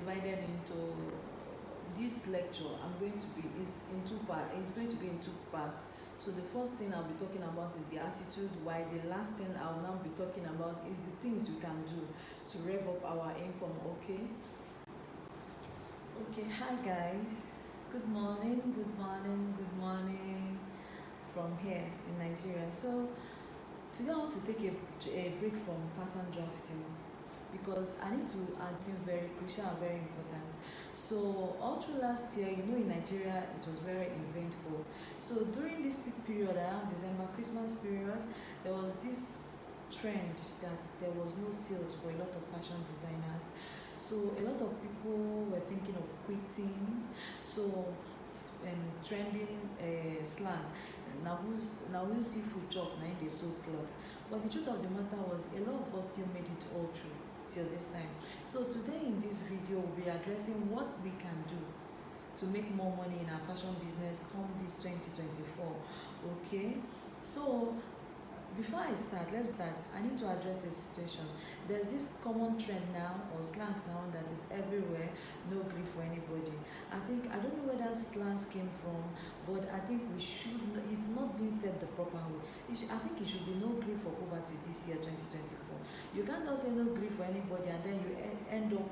divided into this lecture. Is in two parts. It's going to be in two parts. So the first thing I'll be talking about is the attitude, while the last thing I'll now be talking about is the things we can do to rev up our income. Okay, hi guys. Good morning from here in Nigeria. So today I want to take a break from pattern drafting because I need to add something very crucial and very important. So all through last year, in Nigeria, it was very eventful. So during this peak period, around December, Christmas period, there was this trend that there was no sales for a lot of fashion designers. So a lot of people were thinking of quitting. So trending slang, now who's seafood chop, now they sold cloth. But the truth of the matter was, a lot of us still made it all through till this time. So today in this video, we'll be addressing what we can do to make more money in our fashion business come this 2024. Okay, so before I start, I need to address a situation. There's this common trend now, or slangs now, that is everywhere: no grief for anybody. I don't know where that slangs came from, but I think it's not being said the proper way. I think it should be no grief for poverty this year, 2024. You can't just say no grief for anybody and then you end up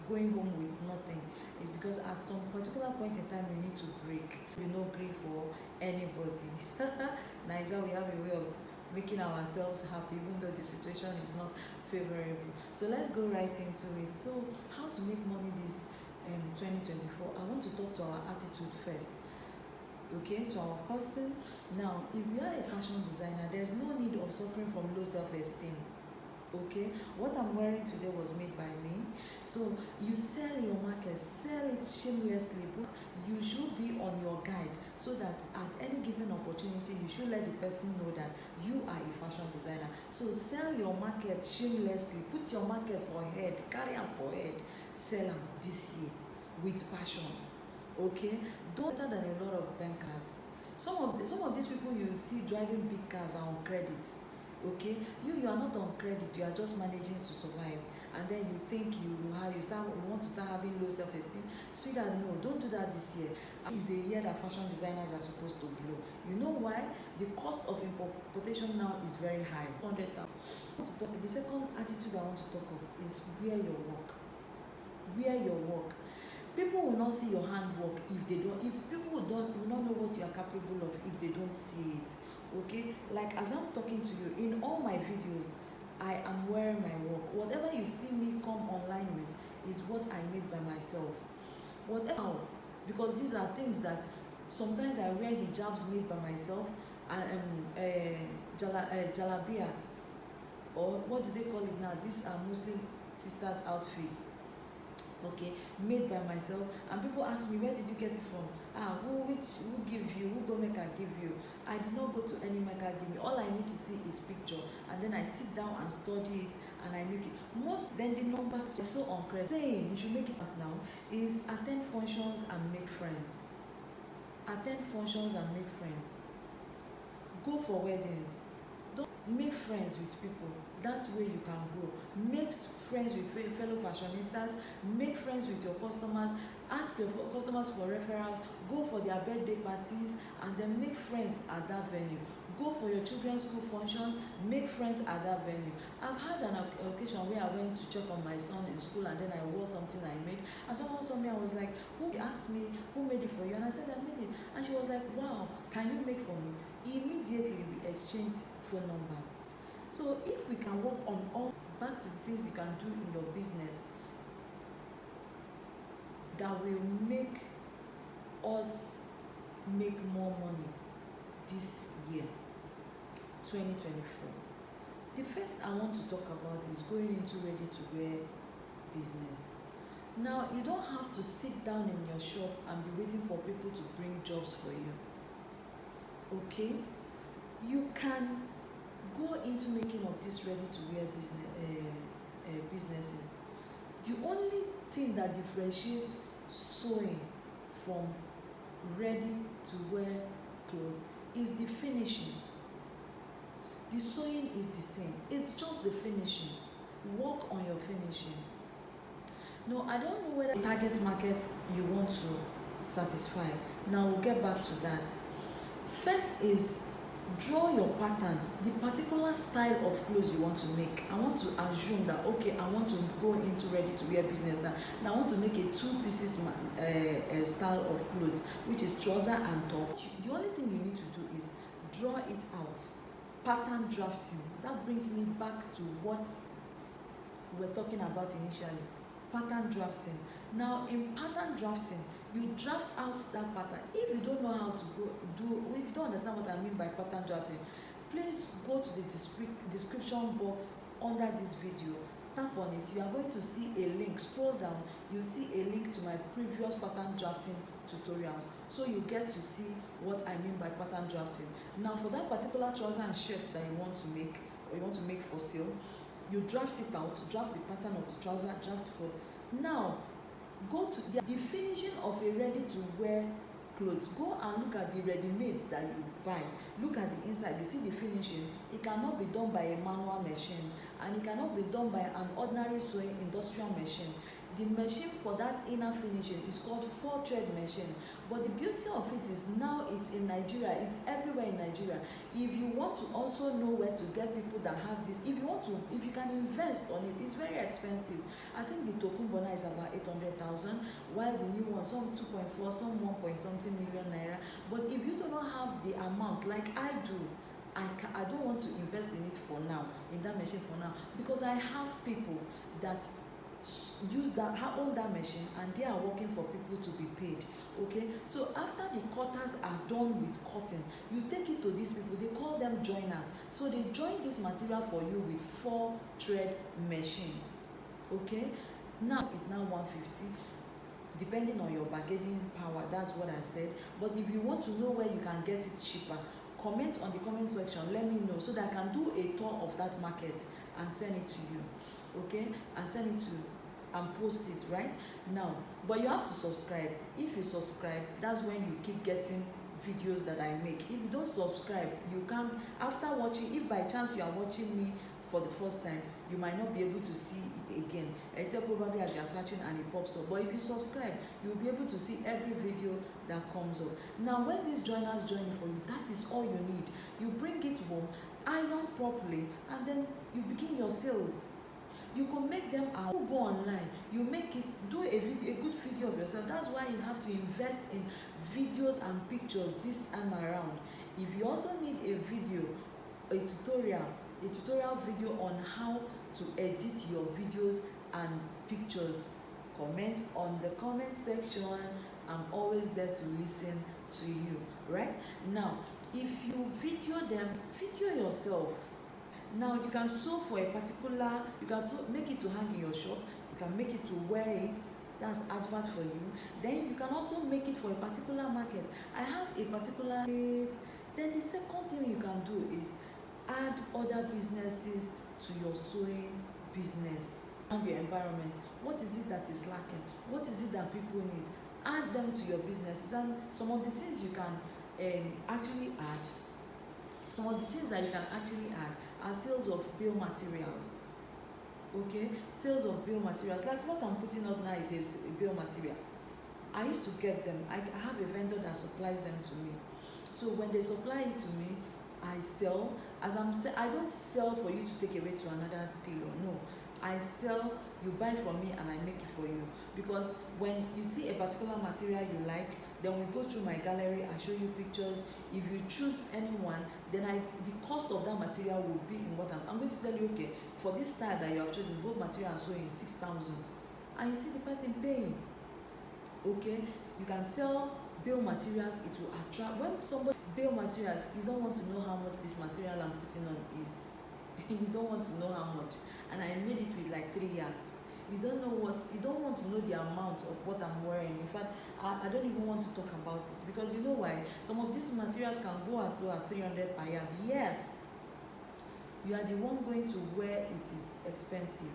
going home with nothing. It's because at some particular point in time you need to break. You no grief for anybody. Nigeria, we have a way of making ourselves happy even though the situation is not favorable. So let's go right into it. So how to make money this 2024? I want to talk to our attitude first. Okay, to our person. Now, if you are a fashion designer, there's no need of suffering from low self-esteem. Okay, what I'm wearing today was made by me. So you sell your market, sell it shamelessly, but you should be on your guide so that at any given opportunity you should let the person know that you are a fashion designer. So sell your market shamelessly, put your market for head, carry them for head, sell them this year with passion. Okay, don't better than a lot of bankers. Some of these people you see driving big cars are on credit. Okay, you are not on credit, you are just managing to survive, and then you think you want to start having low self-esteem. Sweetheart, no, don't do that this year. It's a year that fashion designers are supposed to blow. You know why? The cost of importation now is very high, 100,000. The second attitude I want to talk of is wear your work. Wear your work. People will not see your handwork if people will not know what you are capable of if they don't see it. Okay, like as I'm talking to you, in all my videos, I am wearing my work. Whatever you see me come online with is what I made by myself. Whatever, because these are things that sometimes I wear hijabs made by myself, and jalabia, or what do they call it now? These are Muslim sisters' outfits. Okay, made by myself, and people ask me, where did you get it from? Who give you? Who go make her give you? I did not go to any maker give me. All I need to see is picture, and then I sit down and study it, and I make it. Then the number two is so on credit. Saying you should make it up now is attend functions and make friends. Attend functions and make friends. Go for weddings. Don't make friends with people. That way you can grow. Make friends with fellow fashionistas. Make friends with your customers. Ask your customers for referrals. Go for their birthday parties, and then make friends at that venue. Go for your children's school functions. Make friends at that venue. I've had an occasion where I went to check on my son in school, and then I wore something I made, and someone saw me. I was like, who asked me who made it for you? And I said, I made it. And she was like, wow, can you make for me? Immediately we exchanged phone numbers. So if we can work on all, back to the things you can do in your business that will make us make more money this year, 2024. The first I want to talk about is going into ready-to-wear business. Now, you don't have to sit down in your shop and be waiting for people to bring jobs for you. Okay? You can go into making of this ready-to-wear businesses. The only thing that differentiates sewing from ready-to-wear clothes is the finishing. The sewing is the same. It's just the finishing. Work on your finishing. No, I don't know whether target market you want to satisfy. Now we'll get back to that. First is draw your pattern, the particular style of clothes you want to make. I want to assume that okay, I want to go into ready to wear business now. Now I want to make a two pieces style of clothes, which is trouser and top. The only thing you need to do is draw it out. Pattern drafting. That brings me back to what we're talking about initially. Pattern drafting. Now in pattern drafting, you draft out that pattern. If you don't know how to go do, if you don't understand what I mean by pattern drafting, please go to the description box under this video, tap on it. You are going to see a link. Scroll down, you see a link to my previous pattern drafting tutorials, so you get to see what I mean by pattern drafting. Now for that particular trouser and shirt that you want to make, or you want to make for sale, you draft it out, draft the pattern of the trouser, draft for. Now go to the finishing of a ready to wear clothes. Go and look at the ready-mades that you buy. Look at the inside, you see the finishing. It cannot be done by a manual machine, and it cannot be done by an ordinary sewing industrial machine. The machine for that inner finishing is called 4-thread machine. But the beauty of it is now it's in Nigeria, it's everywhere in Nigeria. If you want to also know where to get people that have this, if you can invest on it, it's very expensive. I think the Tokumbona is about 800,000, while the new one, some 2.4, some 1 point something million naira. But if you do not have the amount like I do, I don't want to invest in it for now, in that machine for now, because I have people that use that, own that machine, and they are working for people to be paid. Okay, so after the cutters are done with cutting, you take it to these people. They call them joiners. So they join this material for you with 4-thread machine. Okay, now it's now 150, depending on your bargaining power. That's what I said. But if you want to know where you can get it cheaper, comment on the comment section, let me know, so that I can do a tour of that market and send it to you. Okay, and send it to and post it right now. But you have to subscribe. If you subscribe, that's when you keep getting videos that I make. If you don't subscribe, you can't. After watching, if by chance you are watching me for the first time, you might not be able to see it again, except probably as you are searching and it pops up. But if you subscribe, you'll be able to see every video that comes up. Now when these joiners join for you, that is all you need. You bring it home, iron properly, and then you begin your sales. You can make them out. You go online, you make it, do a good video of yourself. That's why you have to invest in videos and pictures this time around. If you also need a video, a tutorial video on how to edit your videos and pictures, comment on the comment section. I'm always there to listen to you. Right now, if you video them, video yourself. Now you can sew for a particular, you can make it to hang in your shop, you can make it to wear it, that's advert for you. Then you can also make it for a particular market. I have a particular market. Then the second thing you can do is add other businesses to your sewing business. And your environment, what is it that is lacking? What is it that people need? Add them to your businesses. And some of the things you can actually add, some of the things that you can actually add are sales of bill materials. Okay, sales of bill materials, like what I'm putting up now is a bill material. I used to get them. I have a vendor that supplies them to me. So when they supply it to me, I sell. As I'm saying, I don't sell for you to take away to another tailor. No, I sell. You buy from me and I make it for you. Because when you see a particular material you like, then we go through my gallery, I show you pictures. If you choose anyone, then the cost of that material will be in what I'm going to tell you. Okay, for this style that you have chosen, both material and sewing, 6,000, and you see the person paying. Okay, you can sell bill materials. It will attract, when somebody bill materials, you don't want to know how much this material I'm putting on is. You don't want to know how much, and I made it with like 3 yards. You don't want to know the amount of what I'm wearing. In fact, I don't even want to talk about it, because you know why? Some of these materials can go as low as 300 per yard. Yes, you are the one going to where it is expensive.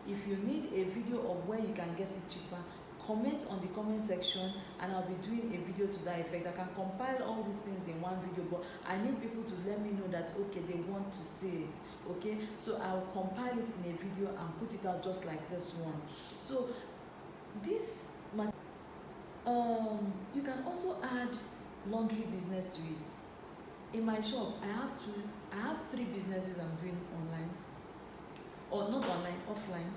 If you need a video of where you can get it cheaper, comment on the comment section and I'll be doing a video to that effect. I can compile all these things in one video, but I need people to let me know that okay, they want to see it. Okay, so I'll compile it in a video and put it out just like this one. So This you can also add laundry business to it. In my shop, I have three businesses I'm doing online, or not online, offline.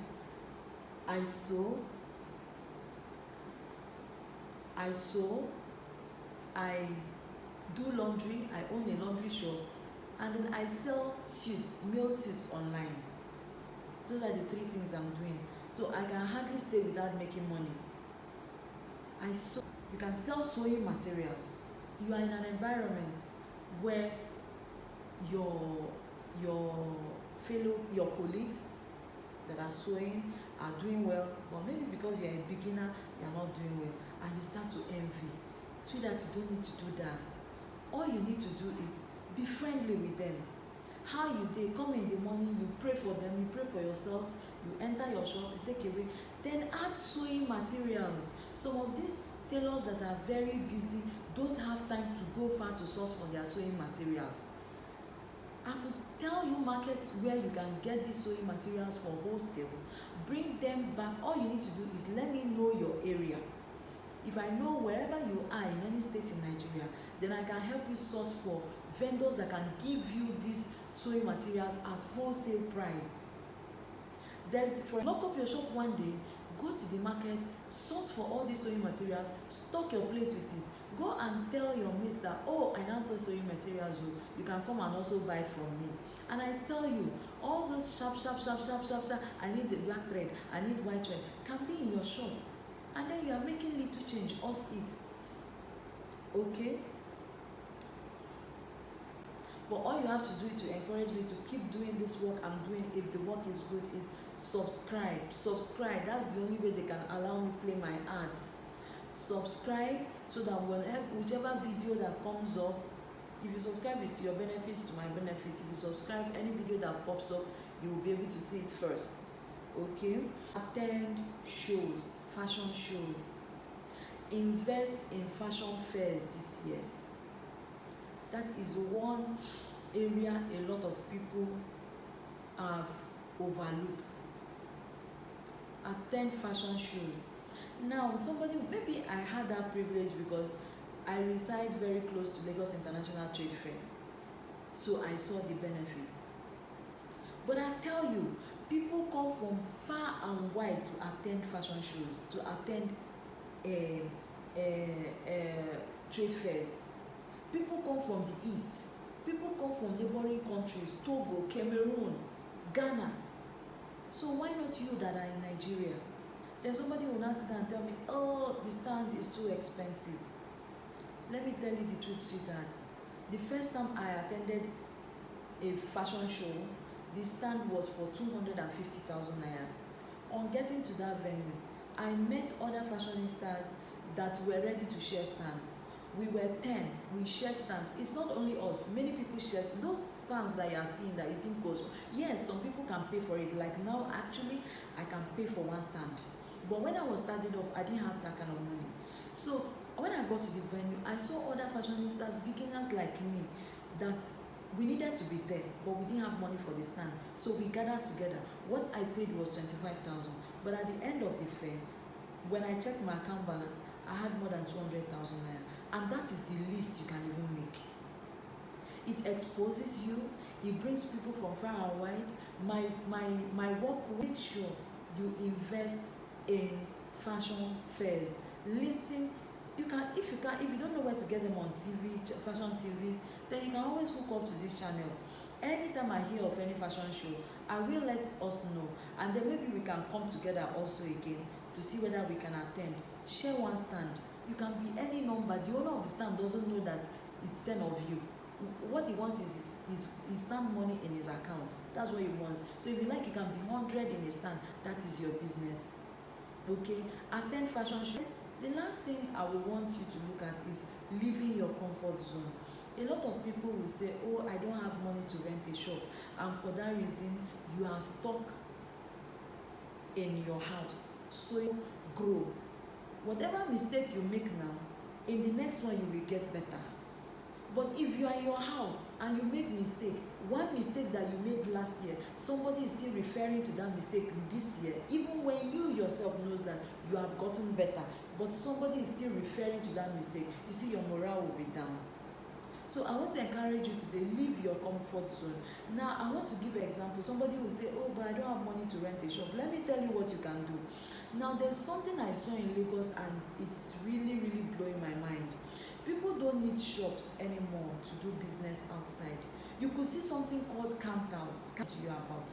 I sew, I sew, I do laundry, I own a laundry shop, and then I sell suits, male suits online. Those are the three things I'm doing. So I can hardly stay without making money. I sew, you can sell sewing materials. You are in an environment where your your colleagues that are sewing are doing well, but maybe because you're a beginner, you're not doing well, and you start to envy. So that you don't need to do that. All you need to do is be friendly with them. How you dey come in the morning, you pray for them, you pray for yourselves, you enter your shop, you take away, then add sewing materials. Some of these tailors that are very busy don't have time to go far to source for their sewing materials. I could tell you markets where you can get these sewing materials for wholesale, bring them back. All you need to do is let me know your area. If I know wherever you are in any state in Nigeria, then I can help you source for vendors that can give you these sewing materials at wholesale price. Lock up your shop one day, go to the market, source for all these sewing materials, stock your place with it. Go and tell your mates that, oh, I now sell sewing materials, you can come and also buy from me. And I tell you, all those sharp, I need the black thread, I need white thread, can be in your shop. And then you are making little change off it. Okay? But all you have to do to encourage me to keep doing this work I'm doing, if the work is good, is subscribe. Subscribe. That's the only way they can allow me play my ads. Subscribe so that whichever video that comes up, if you subscribe, is to your benefits, to my benefit. If you subscribe, any video that pops up, you will be able to see it first. Okay? Attend shows, fashion shows. Invest in fashion fairs this year. That is one area a lot of people have overlooked. Attend fashion shows. Now, maybe I had that privilege because I reside very close to Lagos International Trade Fair. So I saw the benefits. But I tell you, people come from far and wide to attend fashion shows, to attend trade fairs. People come from the east, people come from neighboring countries, Togo, Cameroon, Ghana. So why not you that are in Nigeria? Then somebody will now sit down and tell me, oh, the stand is too expensive. Let me tell you the truth, sweetheart. The first time I attended a fashion show, the stand was for 250,000 naira. On getting to that venue, I met other fashionistas that were ready to share stands. We were 10, we shared stands. It's not only us, many people share those stands that you are seeing that you think goes. Yes, some people can pay for it. Like now, actually, I can pay for one stand. But when I was starting off, I didn't have that kind of money. So when I got to the venue, I saw other fashionistas, beginners like me, that we needed to be there, but we didn't have money for the stand. So we gathered together. What I paid was 25,000. But at the end of the fair, when I checked my account balance, I had more than 200,000 naira. And that is the least you can even make. It exposes you, it brings people from far and wide. My work will make sure you invest in fashion fairs. Listen, if you don't know where to get them on TV, fashion TVs, then you can always hook up to this channel. Anytime I hear of any fashion show, I will let us know, and then maybe we can come together also again to see whether we can attend. Share one stand. You can be any number. The owner of the stand doesn't know that it's 10 of you. What he wants is stand money in his account. That's what he wants. So if you like, you can be 100 in a stand. That is your business. Okay? Attend fashion show. The last thing I will want you to look at is leaving your comfort zone. A lot of people will say, oh, I don't have money to rent a shop. And for that reason, you are stuck in your house. So you grow. Whatever mistake you make now, in the next one you will get better. But if you are in your house and you make mistake, one mistake that you made last year, somebody is still referring to that mistake this year, even when you yourself knows that you have gotten better, but somebody is still referring to that mistake, you see your morale will be down. So I want to encourage you today, leave your comfort zone. Now, I want to give an example. Somebody will say, oh, but I don't have money to rent a shop. Let me tell you what you can do. Now, there's something I saw in Lagos and it's really, really blowing my mind. People don't need shops anymore to do business outside. You could see something called camp house, to you about.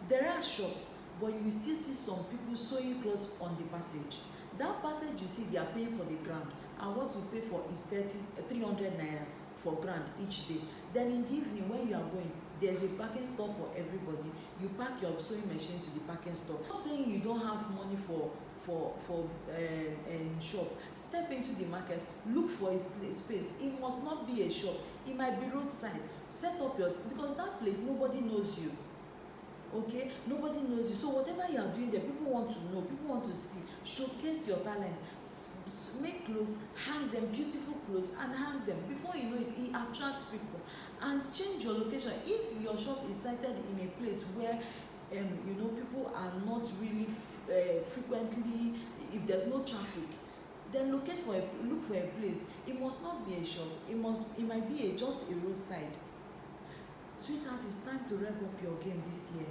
There are shops, but you will still see some people sewing clothes on the passage. That passage you see, they are paying for the ground, and what you pay for is 300 naira for ground each day. Then in the evening when you are going, there's a parking store for everybody. You park your sewing machine to the parking store. I'm not saying you don't have money for shop. Step into the market, look for a space. It must not be a shop, it might be roadside. Set up your, because that place nobody knows you. Okay, nobody knows you, so whatever you are doing there, people want to know, people want to see. Showcase your talent, make clothes, hang them, beautiful clothes, and hang them. Before you know it, it attracts people. And change your location. If your shop is sited in a place where people are not really frequently, if there's no traffic, then look for a place. It must not be a shop, it might be just a roadside. Sweethearts, it's time to rev up your game this year.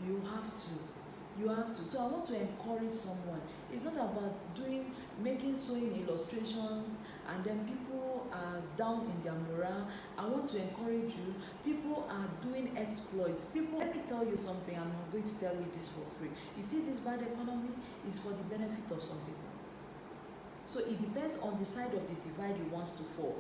You have to. So I want to encourage someone. It's not about making sewing illustrations and then people are down in their morale. I want to encourage you. People are doing exploits. Let me tell you something. I'm not going to tell you this for free. You see, this bad economy is for the benefit of some people. So it depends on the side of the divide you want to fall.